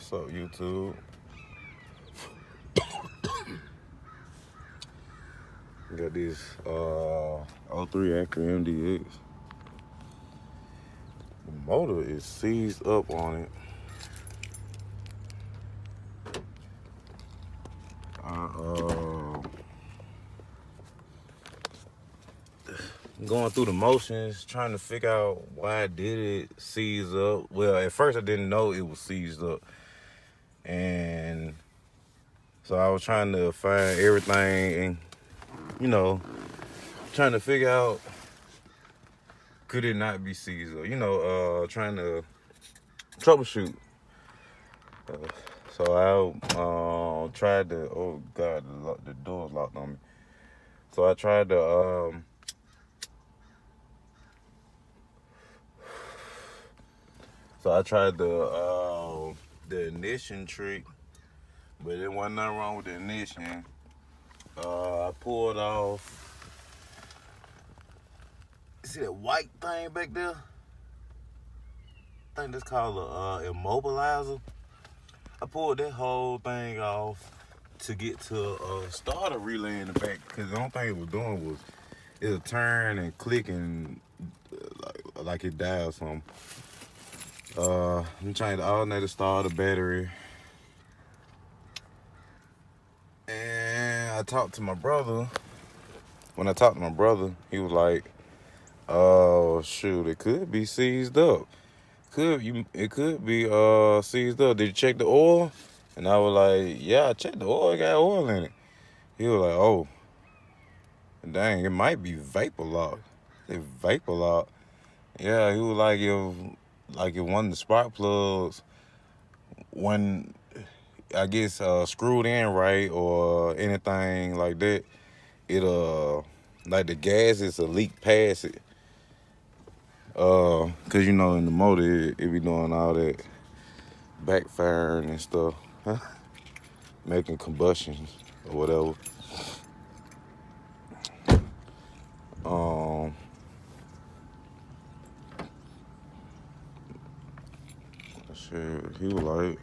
What's up, YouTube? Got this 03 Acura MDX. The motor is seized up on it. Going through the motions, trying to figure out why did it seize up. Well, at first I didn't know it was seized up, and so I was trying to find everything and trying to figure out, could it not be seized up? Trying to troubleshoot. So I tried to, oh God, the door's locked on me. So I tried to the ignition trick, but there wasn't nothing wrong with the ignition. I pulled off. See that white thing back there? I think that's called a immobilizer. I pulled that whole thing off to get to a starter relay in the back, because the only thing it was doing was it'll turn and click and like it died or something. I'm trying to alternate start the battery. And I talked to my brother. When I talked to my brother, he was like, "Oh shoot, it could be seized up. It could be seized up. Did you check the oil?" And I was like, "Yeah, I checked the oil. It got oil in it." He was like, "Oh, dang, it might be vapor lock." It vapor lock. Yeah, he was like, if one of the spark plugs, when I guess screwed in right or anything like that, it like the gases will leak past it. Cause in the motor it be doing all that backfiring and stuff, making combustions or whatever. Shit, he was like,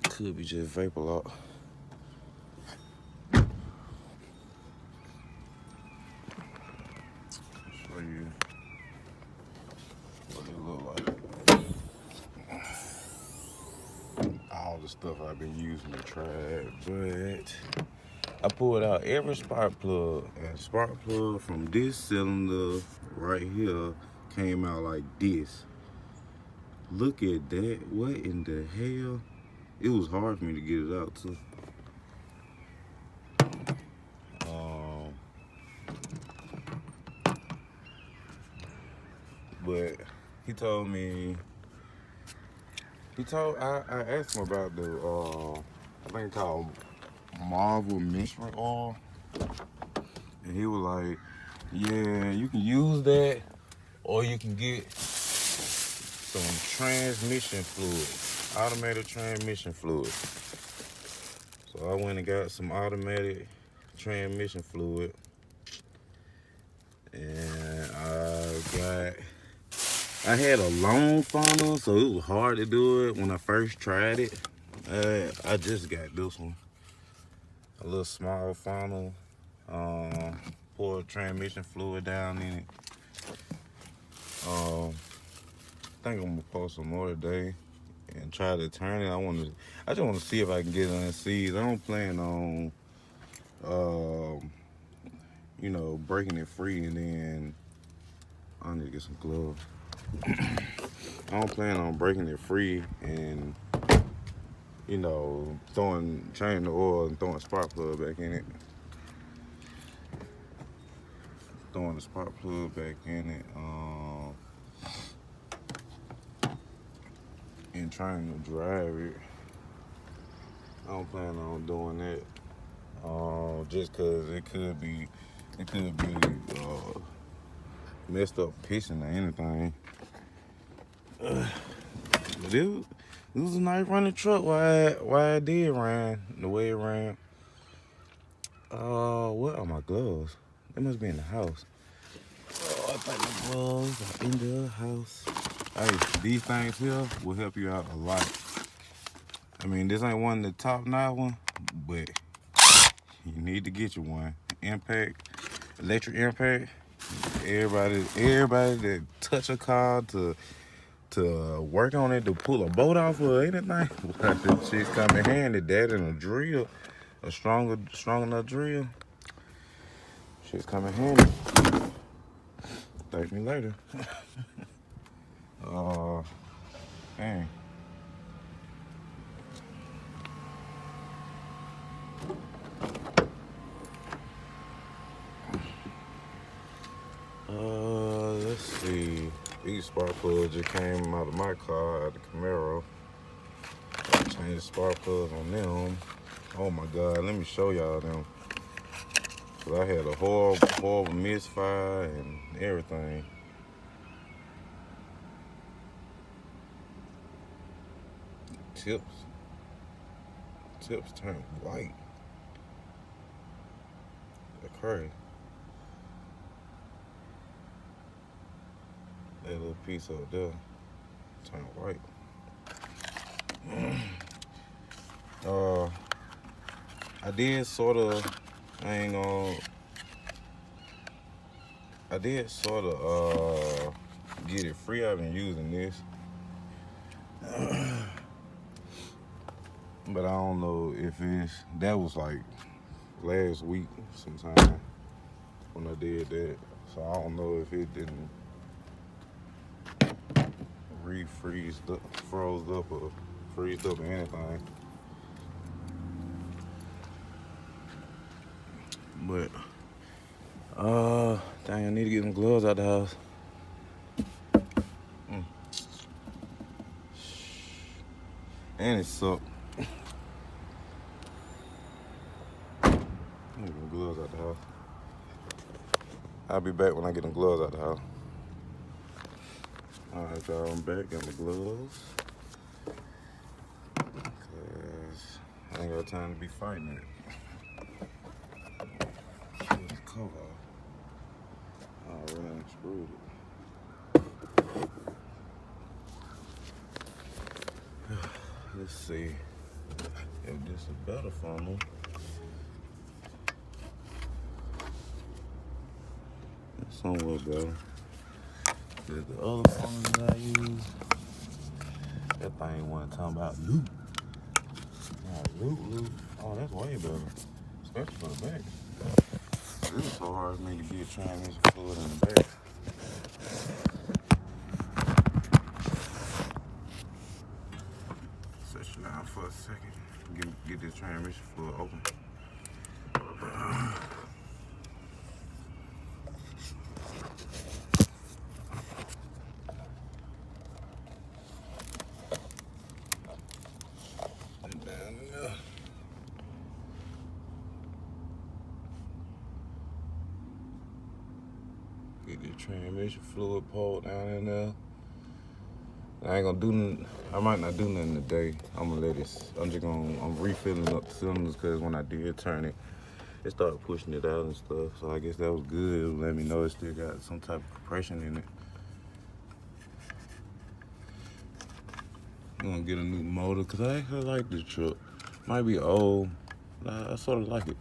could be just vapor lock. Show you what it look like. All the stuff I've been using to try it, but I pulled out every spark plug, and spark plug from this cylinder right here came out like this. Look at that. What in the hell? It was hard for me to get it out too. But he told me, I asked him about the I think it's called Marvel Mystery Oil, and he was like, yeah, you can use that, or you can get some transmission fluid, automatic transmission fluid. So I went and got some automatic transmission fluid, and I had a long funnel, so it was hard to do it when I first tried it. I just got this one, a little small funnel. Pour transmission fluid down in it. I think I'm gonna post some more today and try to turn it. I just want to see if I can get it unseized. I don't plan on, breaking it free and then I need to get some gloves. I don't plan on breaking it free and changing the oil and throwing a spark plug back in it. Throwing the spark plug back in it, and trying to drive it. I don't plan on doing that, just cause it could be messed up piston or anything. But it was a nice running truck. Why I did run the way it ran. What are my gloves? They must be in the house. Oh, I think my gloves are in the house. Hey, these things here will help you out a lot. I mean, this ain't one of the top notch one, but you need to get you one. Impact, electric impact. Everybody that touch a car to work on it, to pull a boat off or anything, the shit's come in handy. That and a drill, a strong enough drill. Shit's come in handy. Thank me later. Dang. Let's see. These spark plugs just came out of my car, out the Camaro. I changed the spark plugs on them. Oh my God, let me show y'all them. Cause I had a horrible misfire and everything. Tips turned white. That's crazy. That little piece up there turned white. I did sort of get it free. I've been using this. But I don't know if that was like last week sometime when I did that. So I don't know if it didn't froze up or freezed up or anything. But dang, I need to get some gloves out the house. And it sucked. Get them gloves out the house. I'll be back when I get them gloves out the house. Alright, y'all, I'm back. Got my gloves. Cause I ain't got time to be fighting it. Pull the cover off. I already unscrewed it. Let's see if this is better funnel. It's somewhat better. There's the other funnels that I use. That thing wasn't talking about loop. Loop. Oh, that's way better. Especially for the back. It was so hard for me to get transmission fluid in the back. Set you down for a second. Get this transmission fluid open. Get the transmission fluid pulled down in there. I might not do nothing today. I'm refilling up the cylinders because when I did turn it, it started pushing it out and stuff. So I guess that was good. It let me know it still got some type of compression in it. I'm gonna get a new motor because I actually like this truck. Might be old, but I sort of like it.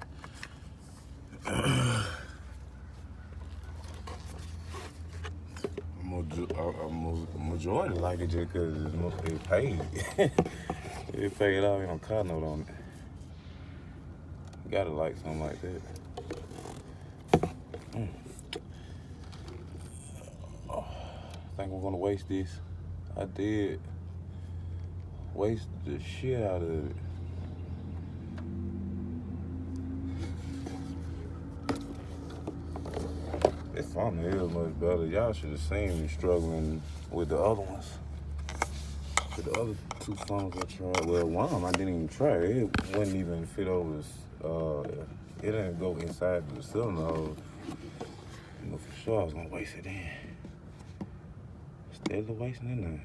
Majority like it just because it paid. It paid off, ain't no car note on it. You gotta like something like that. I think I'm gonna waste this. I did waste the shit out of it. This funnel is much better. Y'all should have seen me struggling with the other ones. With the other two funnels I tried. Well, one of them I didn't even try. It wouldn't even fit over. It didn't go inside the cylinder. You know, for sure I was gonna waste it in. Still wasting in there.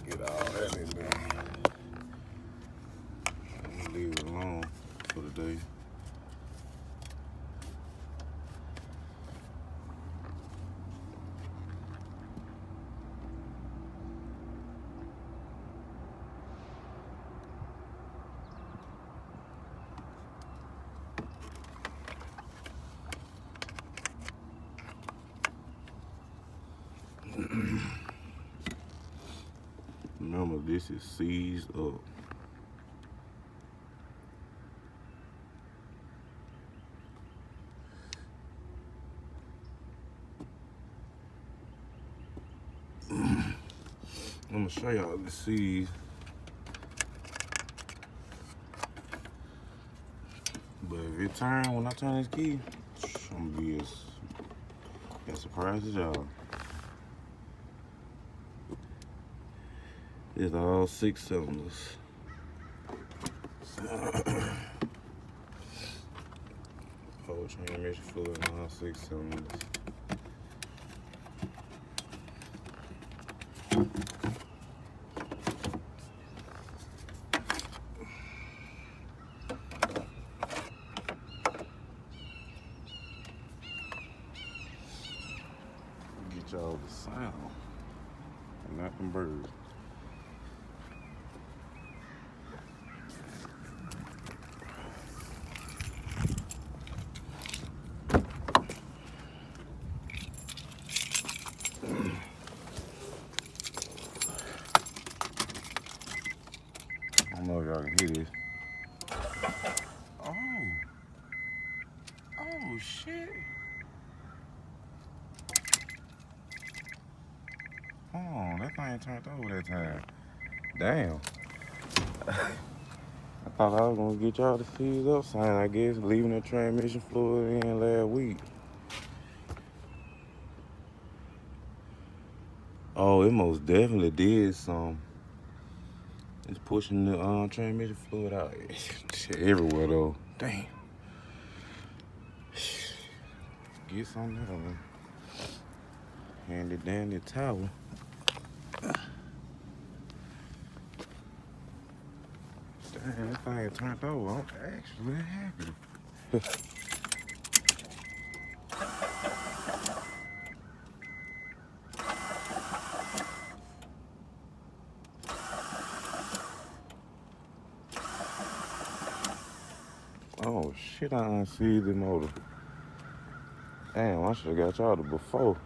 Get all that in there. Remember, this is seized up. I'm gonna show y'all the seized. But if it turn when I turn this key, I'm gonna be as surprised as y'all. It's all 6 cylinders. Whole transmission fluid and all 6 cylinders. Get y'all the sound and not them birds. I don't know if y'all can hear this. Oh shit. Oh, that thing turned over that time. Damn. I thought I was gonna get y'all to seize up sign, I guess, leaving the transmission fluid in last week. Oh, it most definitely did some. It's pushing the transmission fluid out. Shit everywhere though. Damn. Get something out of them. Handy dandy towel. Damn, that thing turned over. I'm actually happy. Oh shit, I unseized the motor. Damn, I should have got y'all the before.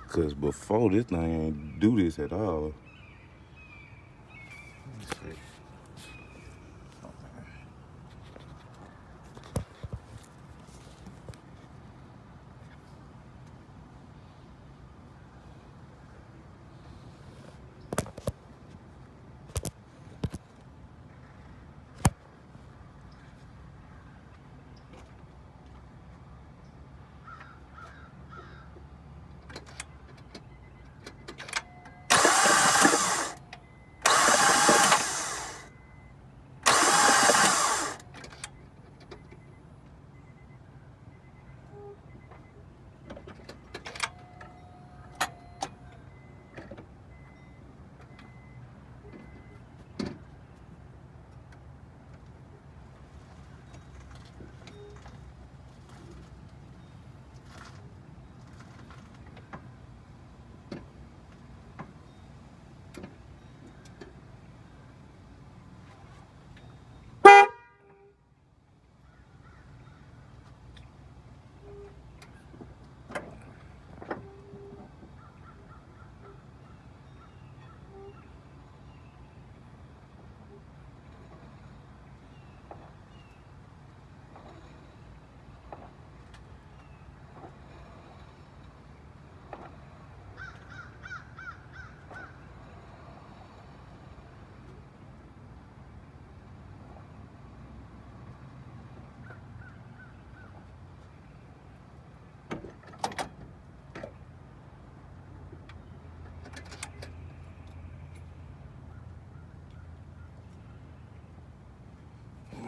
Cause before this thing ain't do this at all. Let me see.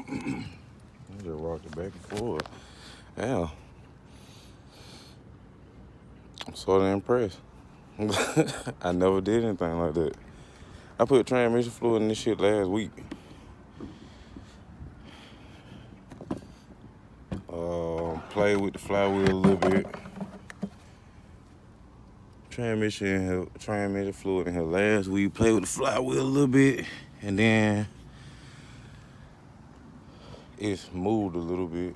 I just rocked it back and forth. Yeah. I'm sort of impressed. I never did anything like that. I put transmission fluid in this shit last week. Played with the flywheel a little bit. Transmission fluid in here last week. Played with the flywheel a little bit. And then it's moved a little bit.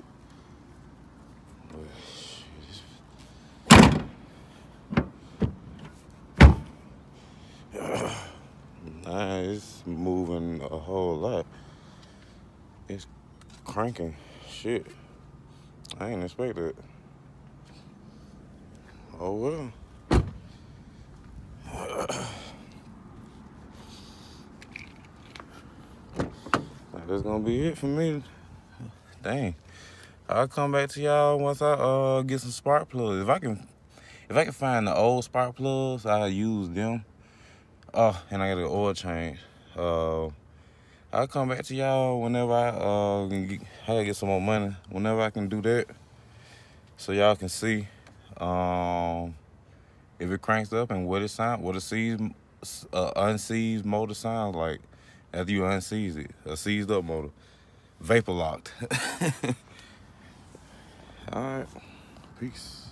But shit, a whole lot. It's cranking. Shit. I ain't expect that. Oh well. That's gonna be it for me. Dang. I'll come back to y'all once I get some spark plugs. If I can find the old spark plugs, I'll use them. Oh, and I got an oil change. I'll come back to y'all whenever I get some more money. Whenever I can do that, so y'all can see if it cranks up and what a unseized motor sounds like after you unseize it. A seized up motor, vapor locked. All right, peace.